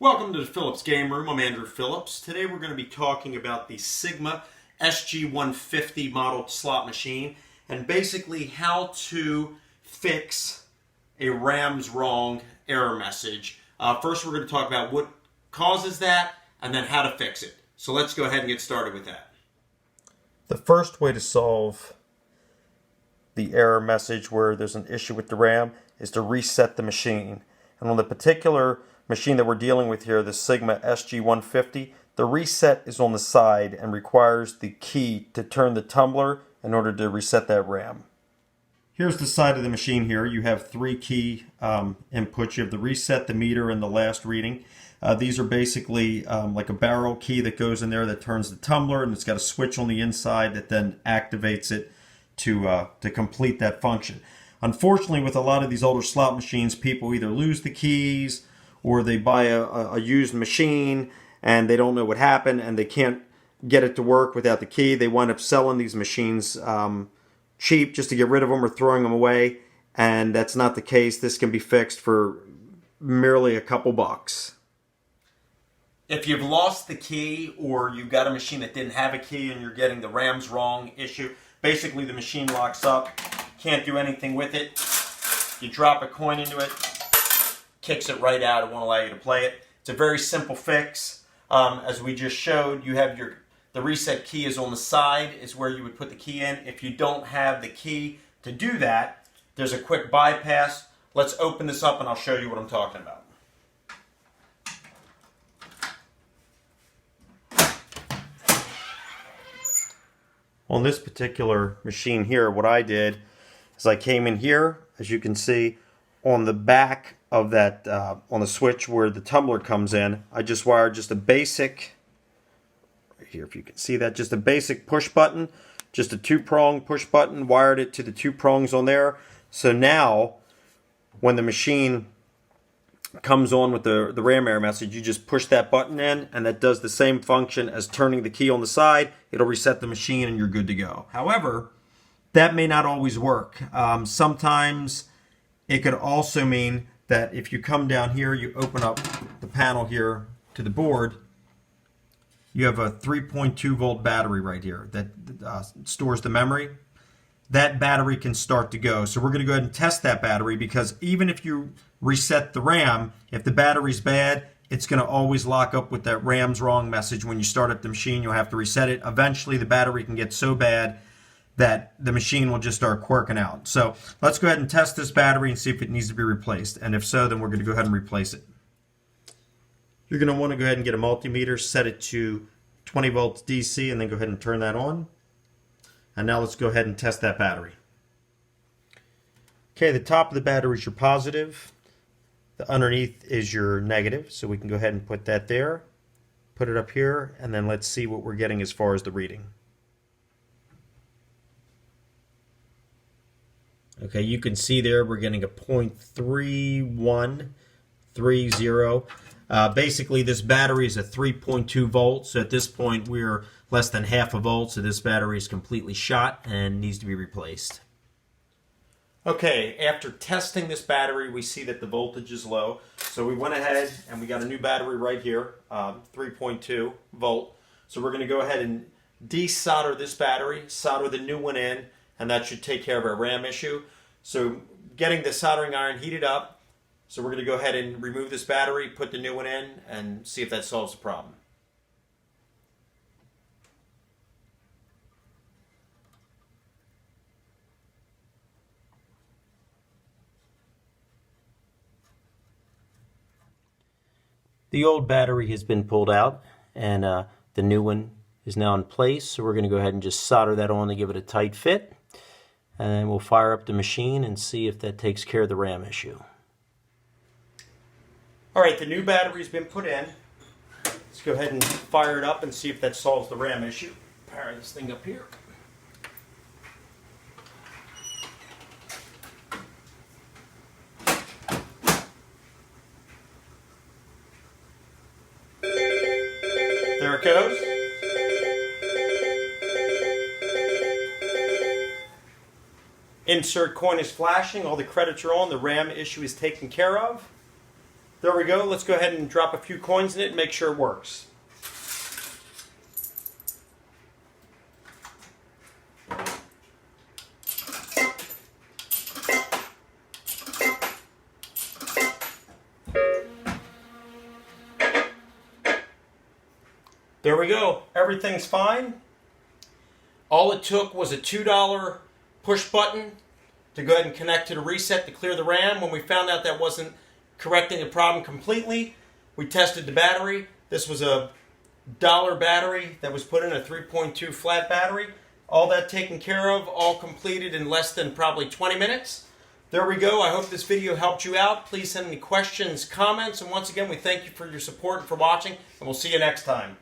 Welcome to the Phillips Gameroom. I'm Andrew Phillips. Today we're going to be talking about the Sigma SG150 model slot machine and basically how to fix a Rams wrong error message. First we're going to talk about what causes that and then how to fix it. So let's go ahead and get started with that. The first way to solve the error message where there's an issue with the RAM is to reset the machine. And on the particular machine that we're dealing with here, the Sigma SG150, the reset is on the side and requires the key to turn the tumbler in order to reset that RAM. Here's the side of the machine here. You have three key inputs. You have the reset, the meter, and the last reading. These are basically like a barrel key that goes in there that turns the tumbler, and it's got a switch on the inside that then activates it to complete that function. Unfortunately, with a lot of these older slot machines, people either lose the keys or they buy a used machine and they don't know what happened and they can't get it to work without the key. They wind up selling these machines cheap just to get rid of them or throwing them away, and that's not the case. This can be fixed for merely a couple bucks. If you've lost the key or you've got a machine that didn't have a key and you're getting the Rams wrong issue, basically the machine locks up, can't do anything with it. You drop a coin into it, kicks it right out. It won't allow you to play it. It's a very simple fix. As we just showed, you have the reset key is on the side, is where you would put the key in. If you don't have the key to do that, there's a quick bypass. Let's open this up and I'll show you what I'm talking about. On this particular machine here, what I did is I came in here, as you can see, on the back of that, on the switch where the tumbler comes in, I just wired just a basic, right here if you can see that, just a basic push button, just a two-prong push button, wired it to the two prongs on there. So now, when the machine comes on with the RAM error message, you just push that button in and that does the same function as turning the key on the side. It'll reset the machine and you're good to go. However, that may not always work. Sometimes it could also mean that if you come down here, you open up the panel here to the board, you have a 3.2 volt battery right here that stores the memory. That battery can start to go. So we're going to go ahead and test that battery, because even if you reset the RAM, if the battery's bad, it's going to always lock up with that Rams wrong message. When you start up the machine, you'll have to reset it. Eventually the battery can get so bad that the machine will just start quirking out. So let's go ahead and test this battery and see if it needs to be replaced. And if so, then we're going to go ahead and replace it. You're going to want to go ahead and get a multimeter, set it to 20 volts DC, and then go ahead and turn that on. And now let's go ahead and test that battery. Okay, the top of the battery is your positive. The underneath is your negative. So we can go ahead and put that there. Put it up here, and then let's see what we're getting as far as the reading. Okay, you can see there we're getting a 0.3130. Basically, this battery is a 3.2 volts. So at this point, we're less than half a volt. So this battery is completely shot and needs to be replaced. Okay, after testing this battery, we see that the voltage is low. So we went ahead and we got a new battery right here, 3.2 volt. So we're going to go ahead and desolder this battery, solder the new one in, and that should take care of our RAM issue. So getting the soldering iron heated up. So we're going to go ahead and remove this battery, put the new one in, and see if that solves the problem. The old battery has been pulled out, and the new one is now in place. So we're going to go ahead and just solder that on to give it a tight fit. And then we'll fire up the machine and see if that takes care of the RAM issue. All right, the new battery's been put in. Let's go ahead and fire it up and see if that solves the RAM issue. Power this thing up here. There it goes. Insert coin is flashing. All the credits are on. The RAM issue is taken care of. There we go. Let's go ahead and drop a few coins in it and make sure it works. There we go. Everything's fine. All it took was a $2 push button to go ahead and connect to the reset to clear the RAM. When we found out that wasn't correcting the problem completely, we tested the battery. This was a $1 battery that was put in, a 3.2 flat battery. All that taken care of, all completed in less than probably 20 minutes. There we go. I hope this video helped you out. Please send any questions, comments, and once again, we thank you for your support and for watching, and we'll see you next time.